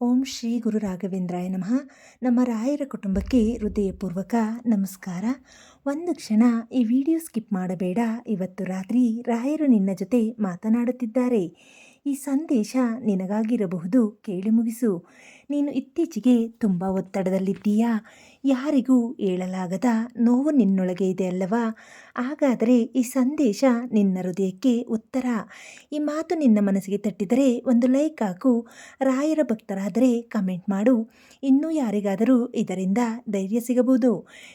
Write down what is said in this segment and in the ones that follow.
ಓಂ ಶ್ರೀ ಗುರು ರಾಘವೇಂದ್ರಾಯ ನಮಃ. ನಮ್ಮ ರಾಯರ ಕುಟುಂಬಕ್ಕೆ ಹೃದಯಪೂರ್ವಕ ನಮಸ್ಕಾರ. ಒಂದು ಕ್ಷಣ ಈ ವಿಡಿಯೋ ಸ್ಕಿಪ್ ಮಾಡಬೇಡ. ಇವತ್ತು ರಾತ್ರಿ ರಾಯರು ನಿನ್ನ ಜೊತೆ ಮಾತನಾಡುತ್ತಿದ್ದಾರೆ. ಈ ಸಂದೇಶ ನಿನಗಾಗಿರಬಹುದು, ಕೇಳಿ ಮುಗಿಸು. ನೀನು ಇತ್ತೀಚೆಗೆ ತುಂಬ ಒತ್ತಡದಲ್ಲಿದ್ದೀಯಾ? ಯಾರಿಗೂ ಹೇಳಲಾಗದ ನೋವು ನಿನ್ನೊಳಗೆ ಇದೆ ಅಲ್ಲವಾ? ಹಾಗಾದರೆ ಈ ಸಂದೇಶ ನಿನ್ನ ಹೃದಯಕ್ಕೆ ಉತ್ತರ. ಈ ಮಾತು ನಿನ್ನ ಮನಸ್ಸಿಗೆ ತಟ್ಟಿದರೆ ಒಂದು ಲೈಕ್ ಹಾಕು. ರಾಯರ ಭಕ್ತರಾದರೆ ಕಮೆಂಟ್ ಮಾಡು. ಇನ್ನೂ ಯಾರಿಗಾದರೂ ಇದರಿಂದ ಧೈರ್ಯ ಸಿಗಬಹುದು.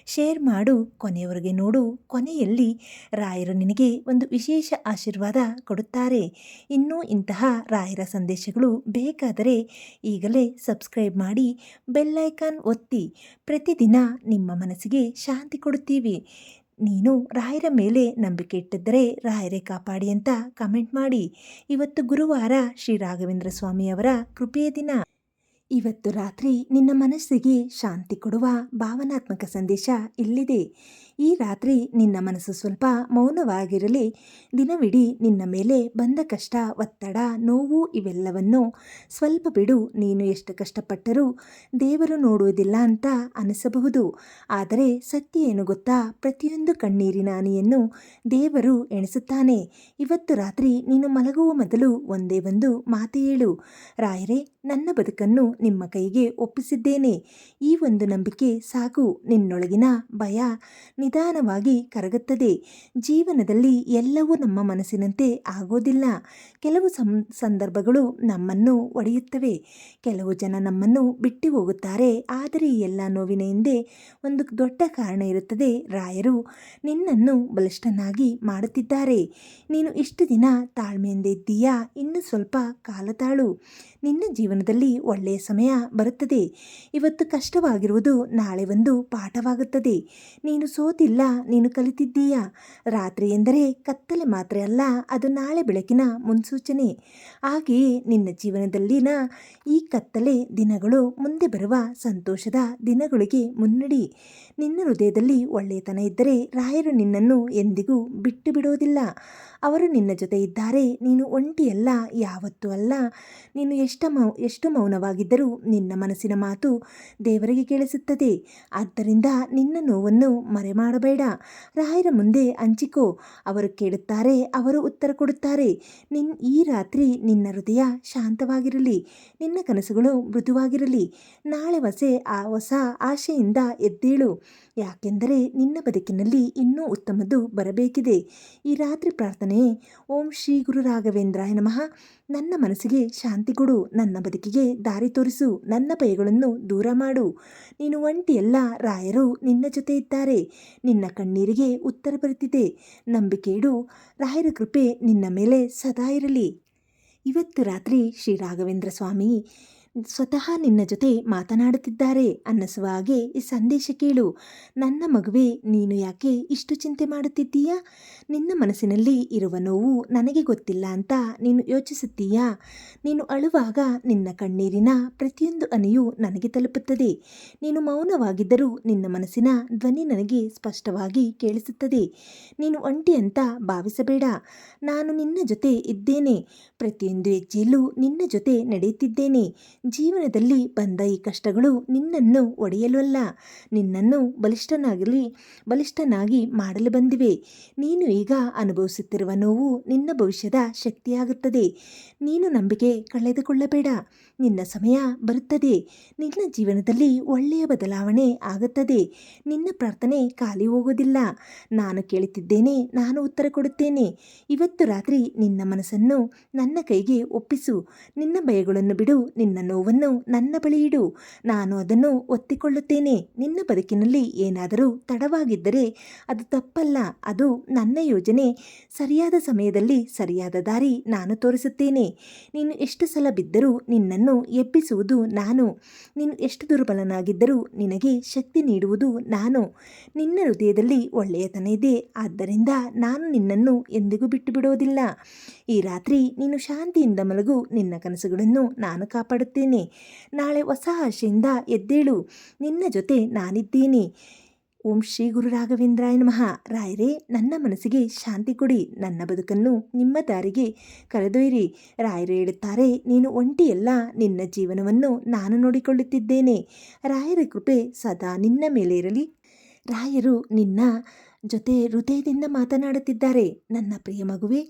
ಶೇರ್ ಮಾಡು, ಕೊನೆಯವರೆಗೆ ನೋಡು. ಕೊನೆಯಲ್ಲಿ ರಾಯರು ನಿನಗೆ ಒಂದು ವಿಶೇಷ ಆಶೀರ್ವಾದ ಕೊಡುತ್ತಾರೆ. ಇನ್ನೂ ಇಂತಹ ರಾಯರ ಸಂದೇಶಗಳು ಬೇಕಾದರೆ ಈಗಲೇ ಸಬ್ಸ್ಕ್ರೈಬ್ ಮಾಡಿ, ಬೆಲ್ ಐಕಾನ್ ಒತ್ತಿ. ಪ್ರತಿದಿನ ನಿಮ್ಮ ಮನಸ್ಸಿಗೆ ಶಾಂತಿ ಕೊಡುತ್ತೀವಿ. ನೀನು ರಾಯರ ಮೇಲೆ ನಂಬಿಕೆ ಇಟ್ಟಿದ್ದರೆ ರಾಯರೇ ಕಾಪಾಡಿ ಅಂತ ಕಮೆಂಟ್ ಮಾಡಿ. ಇವತ್ತು ಗುರುವಾರ, ಶ್ರೀ ರಾಘವೇಂದ್ರ ಸ್ವಾಮಿಯವರ ಕೃಪೆಯ ದಿನ. ಇವತ್ತು ರಾತ್ರಿ ನಿನ್ನ ಮನಸ್ಸಿಗೆ ಶಾಂತಿ ಕೊಡುವ ಭಾವನಾತ್ಮಕ ಸಂದೇಶ ಇಲ್ಲಿದೆ. ಈ ರಾತ್ರಿ ನಿನ್ನ ಮನಸ್ಸು ಸ್ವಲ್ಪ ಮೌನವಾಗಿರಲಿ. ದಿನವಿಡೀ ನಿನ್ನ ಮೇಲೆ ಬಂದ ಕಷ್ಟ, ಒತ್ತಡ, ನೋವು ಇವೆಲ್ಲವನ್ನು ಸ್ವಲ್ಪ ಬಿಡು. ನೀನು ಎಷ್ಟು ಕಷ್ಟಪಟ್ಟರೂ ದೇವರು ನೋಡುವುದಿಲ್ಲ ಅಂತ ಅನಿಸಬಹುದು. ಆದರೆ ಸತ್ಯ ಏನು ಗೊತ್ತಾ? ಪ್ರತಿಯೊಂದು ಕಣ್ಣೀರಿನ ಹನಿಯನ್ನು ದೇವರು ಎಣಿಸುತ್ತಾನೆ. ಇವತ್ತು ರಾತ್ರಿ ನೀನು ಮಲಗುವ ಮೊದಲು ಒಂದೇ ಒಂದು ಮಾತು ಹೇಳು. ರಾಯರೇ, ನನ್ನ ಬದುಕನ್ನು ನಿಮ್ಮ ಕೈಗೆ ಒಪ್ಪಿಸಿದ್ದೇನೆ. ಈ ಒಂದು ನಂಬಿಕೆ ಸಾಕು. ನಿನ್ನೊಳಗಿನ ಭಯ ನಿಧಾನವಾಗಿ ಕರಗುತ್ತದೆ. ಜೀವನದಲ್ಲಿ ಎಲ್ಲವೂ ನಮ್ಮ ಮನಸ್ಸಿನಂತೆ ಆಗೋದಿಲ್ಲ. ಕೆಲವು ಸಂದರ್ಭಗಳು ನಮ್ಮನ್ನು ಒಡೆಯುತ್ತವೆ. ಕೆಲವು ಜನ ನಮ್ಮನ್ನು ಬಿಟ್ಟು ಹೋಗುತ್ತಾರೆ. ಆದರೆ ಈ ಎಲ್ಲ ನೋವಿನ ಹಿಂದೆ ಒಂದು ದೊಡ್ಡ ಕಾರಣ ಇರುತ್ತದೆ. ರಾಯರು ನಿನ್ನನ್ನು ಬಲಿಷ್ಠನಾಗಿ ಮಾಡುತ್ತಿದ್ದಾರೆ. ನೀನು ಇಷ್ಟು ದಿನ ತಾಳ್ಮೆಯಿಂದ ಇದ್ದೀಯಾ? ಇನ್ನು ಸ್ವಲ್ಪ ಕಾಲ ತಾಳು. ನಿನ್ನ ಜೀವನದಲ್ಲಿ ಒಳ್ಳೆಯ ಸಮಯ ಬರುತ್ತದೆ. ಇವತ್ತು ಕಷ್ಟವಾಗಿರುವುದು ನಾಳೆ ಒಂದು ಪಾಠವಾಗುತ್ತದೆ. ನೀನು ಸೋತಿಲ್ಲ, ನೀನು ಕಲಿತಿದ್ದೀಯಾ. ರಾತ್ರಿ ಎಂದರೆ ಕತ್ತಲೆ ಮಾತ್ರ ಅಲ್ಲ, ಅದು ನಾಳೆ ಬೆಳಕಿನ ಮುನ್ಸೂಚನೆ. ಹಾಗೆಯೇ ನಿನ್ನ ಜೀವನದಲ್ಲಿನ ಈ ಕತ್ತಲೆ ದಿನಗಳು ಮುಂದೆ ಬರುವ ಸಂತೋಷದ ದಿನಗಳಿಗೆ ಮುನ್ನಡಿ. ನಿನ್ನ ಹೃದಯದಲ್ಲಿ ಒಳ್ಳೆಯತನ ಇದ್ದರೆ ರಾಯರು ನಿನ್ನನ್ನು ಎಂದಿಗೂ ಬಿಟ್ಟು ಬಿಡೋದಿಲ್ಲ. ಅವರು ನಿನ್ನ ಜೊತೆ ಇದ್ದಾರೆ. ನೀನು ಒಂಟಿಯಲ್ಲ, ಯಾವತ್ತೂ ಅಲ್ಲ. ನೀನು ಎಷ್ಟು ಮೌನವಾಗಿದ್ದರೂ ನಿನ್ನ ಮನಸ್ಸಿನ ಮಾತು ದೇವರಿಗೆ ಕೇಳಿಸುತ್ತದೆ. ಆದ್ದರಿಂದ ನಿನ್ನ ನೋವನ್ನು ಮರೆಮಾಡಬೇಡ. ರಾಯರ ಮುಂದೆ ಹಂಚಿಕೋ. ಅವರು ಕೇಳುತ್ತಾರೆ, ಅವರು ಉತ್ತರ ಕೊಡುತ್ತಾರೆ. ಈ ರಾತ್ರಿ ನಿನ್ನ ಹೃದಯ ಶಾಂತವಾಗಿರಲಿ. ನಿನ್ನ ಕನಸುಗಳು ಮೃದುವಾಗಿರಲಿ. ನಾಳೆ ಹೊಸ ಆಶೆಯಿಂದ ಎದ್ದೇಳು. ಯಾಕೆಂದರೆ ನಿನ್ನ ಬದುಕಿನಲ್ಲಿ ಇನ್ನೂ ಉತ್ತಮದ್ದು ಬರಬೇಕಿದೆ. ಈ ರಾತ್ರಿ ಪ್ರಾರ್ಥನೆ: ಓಂ ಶ್ರೀ ಗುರು ರಾಘವೇಂದ್ರಾಯ ನಮಃ. ನನ್ನ ಮನಸ್ಸಿಗೆ ಶಾಂತಿ ಕೊಡು. ನನ್ನ ಬದುಕಿಗೆ ದಾರಿ ತೋರಿಸು. ನನ್ನ ಭಯಗಳನ್ನು ದೂರ ಮಾಡು. ನೀನು ಒಂಟಿಯಲ್ಲ, ರಾಯರು ನಿನ್ನ ಜೊತೆ ಇದ್ದಾರೆ. ನಿನ್ನ ಕಣ್ಣೀರಿಗೆ ಉತ್ತರ ಬರುತ್ತಿದೆ. ನಂಬಿಕೆ ಇಡು. ರಾಯರ ಕೃಪೆ ನಿನ್ನ ಮೇಲೆ ಸದಾ ಇರಲಿ. ಇವತ್ತು ರಾತ್ರಿ ಶ್ರೀ ರಾಘವೇಂದ್ರ ಸ್ವಾಮಿ ಸ್ವತಃ ನಿನ್ನ ಜೊತೆ ಮಾತನಾಡುತ್ತಿದ್ದಾರೆ ಅನ್ನಿಸುವ ಹಾಗೆ ಈ ಸಂದೇಶ ಕೇಳು. ನನ್ನ ಮಗುವೆ, ನೀನು ಯಾಕೆ ಇಷ್ಟು ಚಿಂತೆ ಮಾಡುತ್ತಿದ್ದೀಯಾ? ನಿನ್ನ ಮನಸ್ಸಿನಲ್ಲಿ ಇರುವ ನೋವು ನನಗೆ ಗೊತ್ತಿಲ್ಲ ಅಂತ ನೀನು ಯೋಚಿಸುತ್ತೀಯಾ? ನೀನು ಅಳುವಾಗ ನಿನ್ನ ಕಣ್ಣೀರಿನ ಪ್ರತಿಯೊಂದು ಹನಿಯೂ ನನಗೆ ತಲುಪುತ್ತದೆ. ನೀನು ಮೌನವಾಗಿದ್ದರೂ ನಿನ್ನ ಮನಸ್ಸಿನ ಧ್ವನಿ ನನಗೆ ಸ್ಪಷ್ಟವಾಗಿ ಕೇಳಿಸುತ್ತದೆ. ನೀನು ಒಂಟಿ ಅಂತ ಭಾವಿಸಬೇಡ. ನಾನು ನಿನ್ನ ಜೊತೆ ಇದ್ದೇನೆ. ಪ್ರತಿಯೊಂದು ಹೆಜ್ಜೆಯಲ್ಲೂ ನಿನ್ನ ಜೊತೆ ನಡೆಯುತ್ತಿದ್ದೇನೆ. ಜೀವನದಲ್ಲಿ ಬಂದ ಈ ಕಷ್ಟಗಳು ನಿನ್ನನ್ನು ಒಡೆಯಲು ಅಲ್ಲ, ನಿನ್ನನ್ನು ಬಲಿಷ್ಠನಾಗಿ ಮಾಡಲು ಬಂದಿವೆ. ನೀನು ಈಗ ಅನುಭವಿಸುತ್ತಿರುವ ನೋವು ನಿನ್ನ ಭವಿಷ್ಯದ ಶಕ್ತಿಯಾಗುತ್ತದೆ. ನೀನು ನಂಬಿಕೆ ಕಳೆದುಕೊಳ್ಳಬೇಡ. ನಿನ್ನ ಸಮಯ ಬರುತ್ತದೆ. ನಿನ್ನ ಜೀವನದಲ್ಲಿ ಒಳ್ಳೆಯ ಬದಲಾವಣೆ ಆಗುತ್ತದೆ. ನಿನ್ನ ಪ್ರಾರ್ಥನೆ ಖಾಲಿ ಹೋಗೋದಿಲ್ಲ. ನಾನು ಕೇಳುತ್ತಿದ್ದೇನೆ, ನಾನು ಉತ್ತರ ಕೊಡುತ್ತೇನೆ. ಇವತ್ತು ರಾತ್ರಿ ನಿನ್ನ ಮನಸ್ಸನ್ನು ನನ್ನ ಕೈಗೆ ಒಪ್ಪಿಸು. ನಿನ್ನ ಭಯಗಳನ್ನು ಬಿಡು. ನಿನ್ನ ನೋವನ್ನು ನನ್ನ ಬಳಿ ಇಡು. ನಾನು ಅದನ್ನು ಒತ್ತಿಕೊಳ್ಳುತ್ತೇನೆ. ನಿನ್ನ ಬದುಕಿನಲ್ಲಿ ಏನಾದರೂ ತಡವಾಗಿದ್ದರೆ ಅದು ತಪ್ಪಲ್ಲ, ಅದು ನನ್ನ ಯೋಜನೆ. ಸರಿಯಾದ ಸಮಯದಲ್ಲಿ ಸರಿಯಾದ ದಾರಿ ನಾನು ತೋರಿಸುತ್ತೇನೆ. ನೀನು ಎಷ್ಟು ಸಲ ಬಿದ್ದರೂ ನಿನ್ನನ್ನು ಎಬ್ಬಿಸುವುದು ನಾನು. ನೀನು ಎಷ್ಟು ದುರ್ಬಲನಾಗಿದ್ದರೂ ನಿನಗೆ ಶಕ್ತಿ ನೀಡುವುದು ನಾನು. ನಿನ್ನ ಹೃದಯದಲ್ಲಿ ಒಳ್ಳೆಯತನ ಇದೆ. ಆದ್ದರಿಂದ ನಾನು ನಿನ್ನನ್ನು ಎಂದಿಗೂ ಬಿಟ್ಟು ಬಿಡೋದಿಲ್ಲ. ಈ ರಾತ್ರಿ ನೀನು ಶಾಂತಿಯಿಂದ ಮಲಗು. ನಿನ್ನ ಕನಸುಗಳನ್ನು ನಾನು ಕಾಪಾಡುತ್ತೇನೆ. ನಾಳೆ ಹೊಸ ಆಶೆಯಿಂದ ಎದ್ದೇಳು. ನಿನ್ನ ಜೊತೆ ನಾನಿದ್ದೇನೆ. ಓಂ ಶ್ರೀ ಗುರು ರಾಘವೇಂದ್ರಾಯ ನಮಃ. ರಾಯರೇ, ನನ್ನ ಮನಸ್ಸಿಗೆ ಶಾಂತಿ ಕೊಡಿ, ನನ್ನ ಬದುಕನ್ನು ನಿಮ್ಮ ದಾರಿಗೆ ಕರೆದೊಯ್ಯಿರಿ. ರಾಯರು ಹೇಳುತ್ತಾರೆ, ನೀನು ಒಂಟಿಯಲ್ಲ, ನಿನ್ನ ಜೀವನವನ್ನು ನಾನು ನೋಡಿಕೊಳ್ಳುತ್ತಿದ್ದೇನೆ. ರಾಯರ ಕೃಪೆ ಸದಾ ನಿನ್ನ ಮೇಲೆ ಇರಲಿ. ರಾಯರು ನಿನ್ನ ಜೊತೆ ಹೃದಯದಿಂದ ಮಾತನಾಡುತ್ತಿದ್ದಾರೆ. ನನ್ನ ಪ್ರಿಯ ಮಗುವೆ,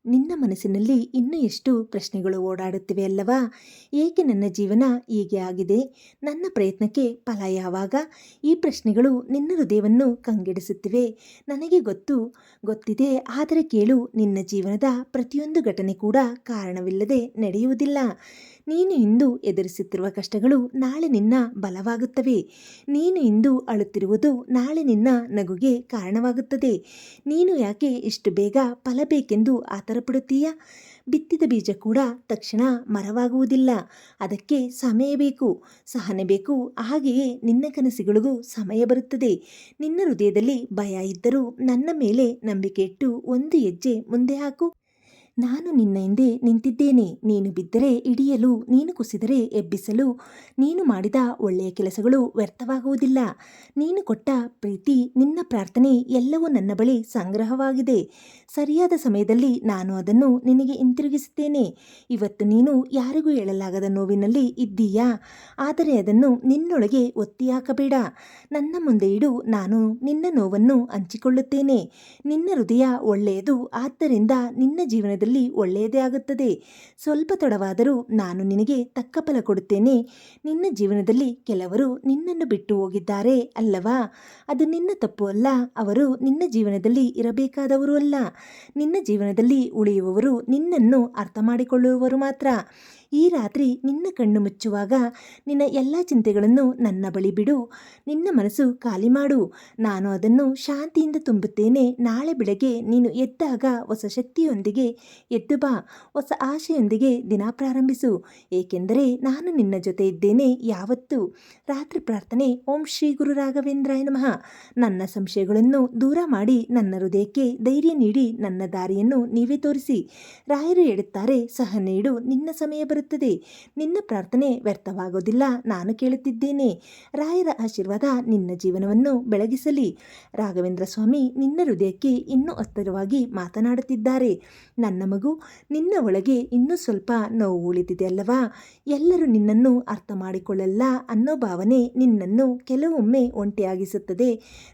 ನಿನ್ನ ಮನಸ್ಸಿನಲ್ಲಿ ಇನ್ನೂ ಎಷ್ಟು ಪ್ರಶ್ನೆಗಳು ಓಡಾಡುತ್ತಿವೆ ಅಲ್ಲವಾ? ಏಕೆ ನನ್ನ ಜೀವನ ಹೀಗೆ ಆಗಿದೆ? ನನ್ನ ಪ್ರಯತ್ನಕ್ಕೆ ಫಲ ಯಾವಾಗ? ಈ ಪ್ರಶ್ನೆಗಳು ನಿನ್ನ ಹೃದಯವನ್ನು ಕಂಗೆಡಿಸುತ್ತಿವೆ. ನನಗೆ ಗೊತ್ತಿದೆ. ಆದರೆ ಕೇಳು, ನಿನ್ನ ಜೀವನದ ಪ್ರತಿಯೊಂದು ಘಟನೆ ಕೂಡ ಕಾರಣವಿಲ್ಲದೆ ನಡೆಯುವುದಿಲ್ಲ. ನೀನು ಇಂದು ಎದುರಿಸುತ್ತಿರುವ ಕಷ್ಟಗಳು ನಾಳೆ ನಿನ್ನ ಬಲವಾಗುತ್ತವೆ. ನೀನು ಇಂದು ಅಳುತ್ತಿರುವುದು ನಾಳೆ ನಿನ್ನ ನಗುಗೆ ಕಾರಣವಾಗುತ್ತದೆ. ನೀನು ಯಾಕೆ ಇಷ್ಟು ಬೇಗ ಫಲ ಬೇಕೆಂದು ಆತರಪಡುತ್ತೀಯ? ಬಿತ್ತಿದ ಬೀಜ ಕೂಡ ತಕ್ಷಣ ಮರವಾಗುವುದಿಲ್ಲ. ಅದಕ್ಕೆ ಸಮಯ ಬೇಕು, ಸಹನೆ ಬೇಕು. ಹಾಗೆಯೇ ನಿನ್ನ ಕನಸುಗಳಿಗೂ ಸಮಯ ಬರುತ್ತದೆ. ನಿನ್ನ ಹೃದಯದಲ್ಲಿ ಭಯ ಇದ್ದರೂ ನನ್ನ ಮೇಲೆ ನಂಬಿಕೆ ಇಟ್ಟು ಒಂದು ಹೆಜ್ಜೆ ಮುಂದೆ ಹಾಕು. ನಾನು ನಿನ್ನ ಹಿಂದೆ ನಿಂತಿದ್ದೇನೆ. ನೀನು ಬಿದ್ದರೆ ಹಿಡಿಯಲು, ನೀನು ಕುಸಿದರೆ ಎಬ್ಬಿಸಲು. ನೀನು ಮಾಡಿದ ಒಳ್ಳೆಯ ಕೆಲಸಗಳು ವ್ಯರ್ಥವಾಗುವುದಿಲ್ಲ. ನೀನು ಕೊಟ್ಟ ಪ್ರೀತಿ, ನಿನ್ನ ಪ್ರಾರ್ಥನೆ ಎಲ್ಲವೂ ನನ್ನ ಬಳಿ ಸಂಗ್ರಹವಾಗಿದೆ. ಸರಿಯಾದ ಸಮಯದಲ್ಲಿ ನಾನು ಅದನ್ನು ನಿನಗೆ ಹಿಂತಿರುಗಿಸುತ್ತೇನೆ. ಇವತ್ತು ನೀನು ಯಾರಿಗೂ ಹೇಳಲಾಗದ ನೋವಿನಲ್ಲಿ ಇದ್ದೀಯಾ? ಆದರೆ ಅದನ್ನು ನಿನ್ನೊಳಗೆ ಒತ್ತಿ ಹಾಕಬೇಡ. ನನ್ನ ಮುಂದೆ ಇಡು, ನಾನು ನಿನ್ನ ನೋವನ್ನು ಹಂಚಿಕೊಳ್ಳುತ್ತೇನೆ. ನಿನ್ನ ಹೃದಯ ಒಳ್ಳೆಯದು, ಆದ್ದರಿಂದ ನಿನ್ನ ಜೀವನದಲ್ಲಿ ಒಳ್ಳೆಯದೇ ಆಗುತ್ತದೆ. ಸ್ವಲ್ಪ ತಡವಾದರೂ ನಾನು ನಿನಗೆ ತಕ್ಕ ಫಲ ಕೊಡುತ್ತೇನೆ. ನಿನ್ನ ಜೀವನದಲ್ಲಿ ಕೆಲವರು ನಿನ್ನನ್ನು ಬಿಟ್ಟು ಹೋಗಿದ್ದಾರೆ ಅಲ್ಲವಾ? ಅದು ನಿನ್ನ ತಪ್ಪು ಅಲ್ಲ. ಅವರು ನಿನ್ನ ಜೀವನದಲ್ಲಿ ಇರಬೇಕಾದವರು ಅಲ್ಲ. ನಿನ್ನ ಜೀವನದಲ್ಲಿ ಉಳಿಯುವವರು ನಿನ್ನನ್ನು ಅರ್ಥ ಮಾಡಿಕೊಳ್ಳುವವರು ಮಾತ್ರ. ಈ ರಾತ್ರಿ ನಿನ್ನ ಕಣ್ಣು ಮುಚ್ಚುವಾಗ ನಿನ್ನ ಎಲ್ಲ ಚಿಂತೆಗಳನ್ನು ನನ್ನ ಬಳಿ ಬಿಡು. ನಿನ್ನ ಮನಸ್ಸು ಖಾಲಿ ಮಾಡು. ನಾನು ಅದನ್ನು ಶಾಂತಿಯಿಂದ ತುಂಬುತ್ತೇನೆ. ನಾಳೆ ಬೆಳಗ್ಗೆ ನೀನು ಎದ್ದಾಗ ಹೊಸ ಶಕ್ತಿಯೊಂದಿಗೆ ಎದ್ದು ಬಾ. ಹೊಸ ಆಶೆಯೊಂದಿಗೆ ದಿನ ಪ್ರಾರಂಭಿಸು. ಏಕೆಂದರೆ ನಾನು ನಿನ್ನ ಜೊತೆ ಇದ್ದೇನೆ ಯಾವತ್ತೂ. ರಾತ್ರಿ ಪ್ರಾರ್ಥನೆ. ಓಂ ಶ್ರೀ ಗುರು ರಾಘವೇಂದ್ರಾಯ ನಮಃ. ನನ್ನ ಸಂಶಯಗಳನ್ನು ದೂರ ಮಾಡಿ ನನ್ನ ಹೃದಯಕ್ಕೆ ಧೈರ್ಯ ನೀಡಿ ನನ್ನ ದಾರಿಯನ್ನು ನೀವೇ ತೋರಿಸಿ. ರಾಯರು ಹೇಳುತ್ತಾರೆ, ಸಹನೆ ಇಡು, ನಿನ್ನ ಸಮಯ ಬರುತ್ತದೆ. ನಿನ್ನ ಪ್ರಾರ್ಥನೆ ವ್ಯರ್ಥವಾಗೋದಿಲ್ಲ. ನಾನು ಕೇಳುತ್ತಿದ್ದೇನೆ. ರಾಯರ ಆಶೀರ್ವಾದ ನಿನ್ನ ಜೀವನವನ್ನು ಬೆಳಗಿಸಲಿ. ರಾಘವೇಂದ್ರ ಸ್ವಾಮಿ ನಿನ್ನ ಹೃದಯಕ್ಕೆ ಇನ್ನೂ ಹತ್ತಿರವಾಗಿ ಮಾತನಾಡುತ್ತಿದ್ದಾರೆ. ನನ್ನ ಮಗು, ನಿನ್ನ ಒಳಗೆ ಇನ್ನೂ ಸ್ವಲ್ಪ ನೋವು ಉಳಿದಿದೆ ಅಲ್ಲವಾ? ಎಲ್ಲರೂ ನಿನ್ನನ್ನು ಅರ್ಥ ಮಾಡಿಕೊಳ್ಳಲ್ಲ ಅನ್ನೋ ಭಾವನೆ ನಿನ್ನನ್ನು ಕೆಲವೊಮ್ಮೆ ಒಂಟಿಯಾಗಿಸುತ್ತದೆ.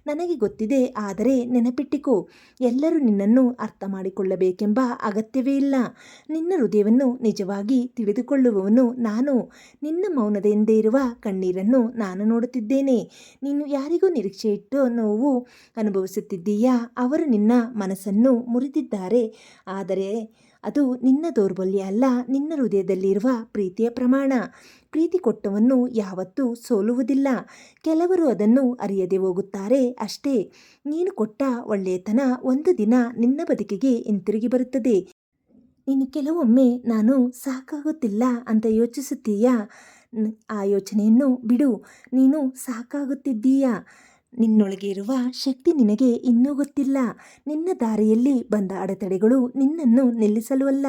ನನಗೆ ಗೊತ್ತಿದೆ, ಆದರೆ ನೆನಪಿಟ್ಟಿಕೋ, ಎಲ್ಲರೂ ನಿನ್ನನ್ನು ಅರ್ಥ ಮಾಡಿಕೊಳ್ಳಬೇಕೆಂಬ ಅಗತ್ಯವೇ ಇಲ್ಲ. ನಿನ್ನ ಹೃದಯವನ್ನು ನಿಜವಾಗಿ ತಿಳಿದುಕೊಳ್ಳುವವನು ನಾನು. ನಿನ್ನ ಮೌನದ ಹಿಂದೆ ಇರುವ ಕಣ್ಣೀರನ್ನು ನಾನು ನೋಡುತ್ತಿದ್ದೇನೆ. ನೀನು ಯಾರಿಗೂ ನಿರೀಕ್ಷೆ ಇಟ್ಟು ನೋವು ಅನುಭವಿಸುತ್ತಿದ್ದೀಯಾ? ಅವರು ನಿನ್ನ ಮನಸ್ಸನ್ನು ಮುರಿದಿದ್ದಾರೆ. ಆದರೆ ಅದು ನಿನ್ನ ದೌರ್ಬಲ್ಯ ಅಲ್ಲ, ನಿನ್ನ ಹೃದಯದಲ್ಲಿರುವ ಪ್ರೀತಿಯ ಪ್ರಮಾಣ. ಪ್ರೀತಿ ಕೊಟ್ಟವನ್ನು ಯಾವತ್ತೂ ಸೋಲುವುದಿಲ್ಲ. ಕೆಲವರು ಅದನ್ನು ಅರಿಯದೆ ಹೋಗುತ್ತಾರೆ ಅಷ್ಟೇ. ನೀನು ಕೊಟ್ಟ ಒಳ್ಳೆಯತನ ಒಂದು ದಿನ ನಿನ್ನ ಬದುಕಿಗೆ ಹಿಂತಿರುಗಿ ಬರುತ್ತದೆ. ನೀನು ಕೆಲವೊಮ್ಮೆ ನಾನು ಸಾಕಾಗುತ್ತಿಲ್ಲ ಅಂತ ಯೋಚಿಸುತ್ತೀಯಾ? ಆ ಯೋಚನೆಯನ್ನು ಬಿಡು. ನೀನು ಸಾಕಾಗುತ್ತಿದ್ದೀಯಾ? ನಿನ್ನೊಳಗೆ ಇರುವ ಶಕ್ತಿ ನಿನಗೆ ಇನ್ನೂ ಗೊತ್ತಿಲ್ಲ. ನಿನ್ನ ದಾರಿಯಲ್ಲಿ ಬಂದ ಅಡೆತಡೆಗಳು ನಿನ್ನನ್ನು ನಿಲ್ಲಿಸಲು ಅಲ್ಲ,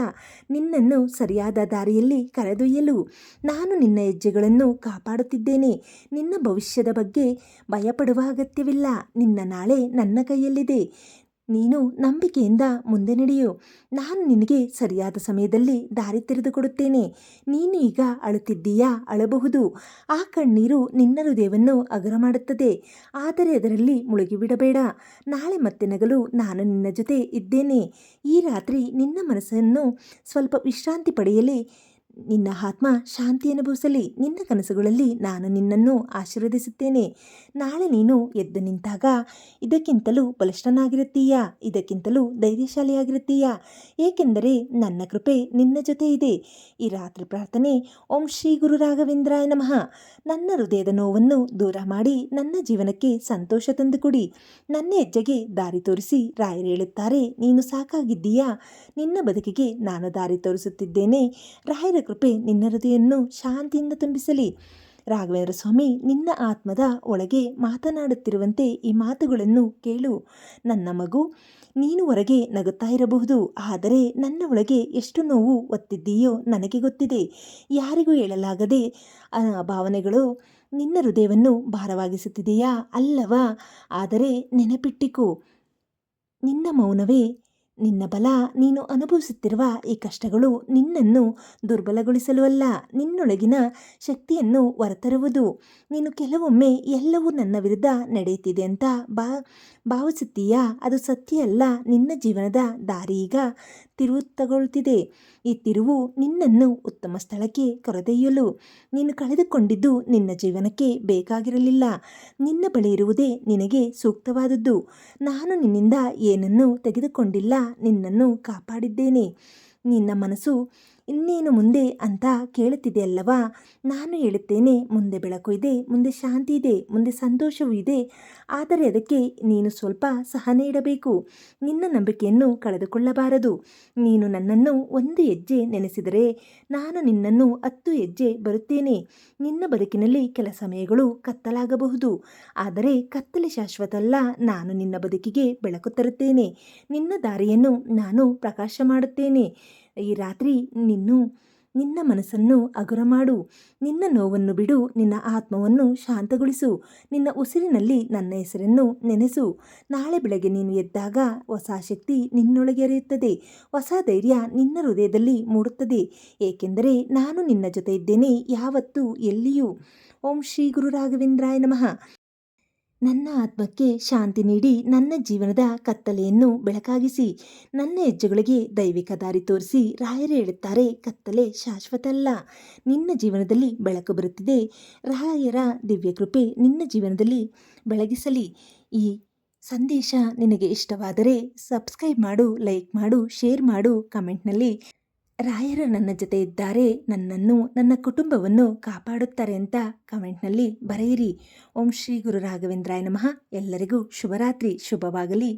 ನಿನ್ನನ್ನು ಸರಿಯಾದ ದಾರಿಯಲ್ಲಿ ಕರೆದೊಯ್ಯಲು. ನಾನು ನಿನ್ನ ಹೆಜ್ಜೆಗಳನ್ನು ಕಾಪಾಡುತ್ತಿದ್ದೇನೆ. ನಿನ್ನ ಭವಿಷ್ಯದ ಬಗ್ಗೆ ಭಯಪಡುವ ಅಗತ್ಯವಿಲ್ಲ. ನಿನ್ನ ನಾಳೆ ನನ್ನ ಕೈಯಲ್ಲಿದೆ. ನೀನು ನಂಬಿಕೆಯಿಂದ ಮುಂದೆ ನಡೆಯು. ನಾನು ನಿನಗೆ ಸರಿಯಾದ ಸಮಯದಲ್ಲಿ ದಾರಿ ತೆರೆದುಕೊಡುತ್ತೇನೆ. ನೀನು ಈಗ ಅಳುತ್ತಿದ್ದೀಯಾ? ಅಳಬಹುದು. ಆ ಕಣ್ಣೀರು ನಿನ್ನ ಹೃದಯವನ್ನು ಹಗುರ ಮಾಡುತ್ತದೆ. ಆದರೆ ಅದರಲ್ಲಿ ಮುಳುಗಿಬಿಡಬೇಡ. ನಾಳೆ ಮತ್ತೆ ನಗಲು ನಾನು ನಿನ್ನ ಜೊತೆ ಇದ್ದೇನೆ. ಈ ರಾತ್ರಿ ನಿನ್ನ ಮನಸ್ಸನ್ನು ಸ್ವಲ್ಪ ವಿಶ್ರಾಂತಿ ಪಡೆಯಲಿ. ನಿನ್ನ ಆತ್ಮ ಶಾಂತಿ ಅನುಭವಿಸಲಿ. ನಿನ್ನ ಕನಸುಗಳಲ್ಲಿ ನಾನು ನಿನ್ನನ್ನು ಆಶೀರ್ವದಿಸುತ್ತೇನೆ. ನಾಳೆ ನೀನು ಎದ್ದು ನಿಂತಾಗ ಇದಕ್ಕಿಂತಲೂ ಬಲಿಷ್ಠನಾಗಿರುತ್ತೀಯಾ? ಇದಕ್ಕಿಂತಲೂ ಧೈರ್ಯಶಾಲಿಯಾಗಿರುತ್ತೀಯಾ? ಏಕೆಂದರೆ ನನ್ನ ಕೃಪೆ ನಿನ್ನ ಜೊತೆ ಇದೆ. ಈ ರಾತ್ರಿ ಪ್ರಾರ್ಥನೆ. ಓಂ ಶ್ರೀ ಗುರು ರಾಘವೇಂದ್ರಾಯ ನಮಃ. ನನ್ನ ಹೃದಯದ ನೋವನ್ನು ದೂರ ಮಾಡಿ ನನ್ನ ಜೀವನಕ್ಕೆ ಸಂತೋಷ ತಂದುಕೊಡಿ. ನನ್ನ ಹೆಜ್ಜೆಗೆ ದಾರಿ ತೋರಿಸಿ. ರಾಯರು ಹೇಳುತ್ತಾರೆ, ನೀನು ಸಾಕಾಗಿದ್ದೀಯಾ? ನಿನ್ನ ಬದುಕಿಗೆ ನಾನು ದಾರಿ ತೋರಿಸುತ್ತಿದ್ದೇನೆ. ರಾಯರ ಕೃಪೆ ನಿನ್ನ ಹೃದಯವನ್ನು ಶಾಂತಿಯಿಂದ ತುಂಬಿಸಲಿ. ರಾಘವೇಂದ್ರ ಸ್ವಾಮಿ ನಿನ್ನ ಆತ್ಮದ ಒಳಗೆ ಮಾತನಾಡುತ್ತಿರುವಂತೆ ಈ ಮಾತುಗಳನ್ನು ಕೇಳು. ನನ್ನ ಮಗು, ನೀನು ಹೊರಗೆ ನಗುತ್ತಾ ಇರಬಹುದು, ಆದರೆ ನನ್ನ ಒಳಗೆ ಎಷ್ಟು ನೋವು ಒತ್ತಿದ್ದೀಯೋ ನನಗೆ ಗೊತ್ತಿದೆ. ಯಾರಿಗೂ ಹೇಳಲಾಗದೆ ಆ ಭಾವನೆಗಳು ನಿನ್ನ ಹೃದಯವನ್ನು ಭಾರವಾಗಿಸುತ್ತಿದೆಯಾ ಅಲ್ಲವಾ? ಆದರೆ ನೆನಪಿಟ್ಟಿಕೋ, ನಿನ್ನ ಮೌನವೇ ನಿನ್ನ ಬಲ. ನೀನು ಅನುಭವಿಸುತ್ತಿರುವ ಈ ಕಷ್ಟಗಳು ನಿನ್ನನ್ನು ದುರ್ಬಲಗೊಳಿಸಲು ಅಲ್ಲ, ನಿನ್ನೊಳಗಿನ ಶಕ್ತಿಯನ್ನು ಹೊರತರುವುದು. ನೀನು ಕೆಲವೊಮ್ಮೆ ಎಲ್ಲವೂ ನನ್ನ ವಿರುದ್ಧ ನಡೆಯುತ್ತಿದೆ ಅಂತ ಭಾವಿಸುತ್ತೀಯಾ? ಅದು ಸತ್ಯ ಅಲ್ಲ. ನಿನ್ನ ಜೀವನದ ದಾರಿ ಈಗ ತಿರುವು ತಗೊಳ್ತಿದೆ. ಈ ತಿರುವು ನಿನ್ನನ್ನು ಉತ್ತಮ ಸ್ಥಳಕ್ಕೆ ಕರೆದೊಯ್ಯಲು. ನೀನು ಕಳೆದುಕೊಂಡಿದ್ದು ನಿನ್ನ ಜೀವನಕ್ಕೆ ಬೇಕಾಗಿರಲಿಲ್ಲ. ನಿನ್ನ ಬಳಿ ಇರುವುದೇ ನಿನಗೆ ಸೂಕ್ತವಾದದ್ದು. ನಾನು ನಿನ್ನಿಂದ ಏನನ್ನೂ ತೆಗೆದುಕೊಂಡಿಲ್ಲ, ನಿನ್ನನ್ನು ಕಾಪಾಡಿದ್ದೇನೆ. ನಿನ್ನ ಮನಸ್ಸು ಇನ್ನೇನು ಮುಂದೆ ಅಂತ ಕೇಳುತ್ತಿದೆ ಅಲ್ಲವಾ? ನಾನು ಹೇಳುತ್ತೇನೆ, ಮುಂದೆ ಬೆಳಕು ಇದೆ, ಮುಂದೆ ಶಾಂತಿ ಇದೆ, ಮುಂದೆ ಸಂತೋಷವೂ ಇದೆ. ಆದರೆ ಅದಕ್ಕೆ ನೀನು ಸ್ವಲ್ಪ ಸಹನೆ ಇಡಬೇಕು. ನಿನ್ನ ನಂಬಿಕೆಯನ್ನು ಕಳೆದುಕೊಳ್ಳಬಾರದು. ನೀನು ನನ್ನನ್ನು ಒಂದು ಹೆಜ್ಜೆ ನೆನೆಸಿದರೆ ನಾನು ನಿನ್ನನ್ನು 10 ಹೆಜ್ಜೆ ಬರುತ್ತೇನೆ. ನಿನ್ನ ಬದುಕಿನಲ್ಲಿ ಕೆಲ ಸಮಯಗಳು ಕತ್ತಲಾಗಬಹುದು, ಆದರೆ ಕತ್ತಲೆ ಶಾಶ್ವತ ಅಲ್ಲ. ನಾನು ನಿನ್ನ ಬದುಕಿಗೆ ಬೆಳಕು ತರುತ್ತೇನೆ. ನಿನ್ನ ದಾರಿಯನ್ನು ನಾನು ಪ್ರಕಾಶ ಮಾಡುತ್ತೇನೆ. ಈ ರಾತ್ರಿ ನಿನ್ನ ಮನಸ್ಸನ್ನು ಹಗುರ ಮಾಡು. ನಿನ್ನ ನೋವನ್ನು ಬಿಡು, ನಿನ್ನ ಆತ್ಮವನ್ನು ಶಾಂತಗೊಳಿಸು. ನಿನ್ನ ಉಸಿರಿನಲ್ಲಿ ನನ್ನ ಹೆಸರನ್ನು ನೆನೆಸು. ನಾಳೆ ಬೆಳಗ್ಗೆ ನೀನು ಎದ್ದಾಗ ಹೊಸ ಶಕ್ತಿ ನಿನ್ನೊಳಗೆ ಹರಿಯುತ್ತದೆ, ಹೊಸ ಧೈರ್ಯ ನಿನ್ನ ಹೃದಯದಲ್ಲಿ ಮೂಡುತ್ತದೆ. ಏಕೆಂದರೆ ನಾನು ನಿನ್ನ ಜೊತೆ ಇದ್ದೇನೆ, ಯಾವತ್ತೂ ಎಲ್ಲಿಯೂ. ಓಂ ಶ್ರೀ ಗುರು ರಾಘವೇಂದ್ರಾಯ ನಮಃ. ನನ್ನ ಆತ್ಮಕ್ಕೆ ಶಾಂತಿ ನೀಡಿ ನನ್ನ ಜೀವನದ ಕತ್ತಲೆಯನ್ನು ಬೆಳಕಾಗಿಸಿ, ನನ್ನ ಹೆಜ್ಜೆಗಳಿಗೆ ದೈವಿಕ ದಾರಿ ತೋರಿಸಿ. ರಾಯರು ಹೇಳುತ್ತಾರೆ, ಕತ್ತಲೆ ಶಾಶ್ವತ ಅಲ್ಲ, ನಿನ್ನ ಜೀವನದಲ್ಲಿ ಬೆಳಕು ಬರುತ್ತಿದೆ. ರಾಯರ ದಿವ್ಯ ಕೃಪೆ ನಿನ್ನ ಜೀವನದಲ್ಲಿ ಬೆಳಗಿಸಲಿ. ಈ ಸಂದೇಶ ನಿನಗೆ ಇಷ್ಟವಾದರೆ ಸಬ್ಸ್ಕ್ರೈಬ್ ಮಾಡು, ಲೈಕ್ ಮಾಡು, ಶೇರ್ ಮಾಡು. ಕಮೆಂಟ್ನಲ್ಲಿ ರಾಯರು ನನ್ನ ಜೊತೆ ಇದ್ದಾರೆ, ನನ್ನನ್ನು ನನ್ನ ಕುಟುಂಬವನ್ನು ಕಾಪಾಡುತ್ತಾರೆ ಅಂತ ಕಮೆಂಟ್ನಲ್ಲಿ ಬರೆಯಿರಿ. ಓಂ ಶ್ರೀ ಗುರು ರಾಘವೇಂದ್ರಾಯ ನಮಃ. ಎಲ್ಲರಿಗೂ ಶುಭರಾತ್ರಿ, ಶುಭವಾಗಲಿ.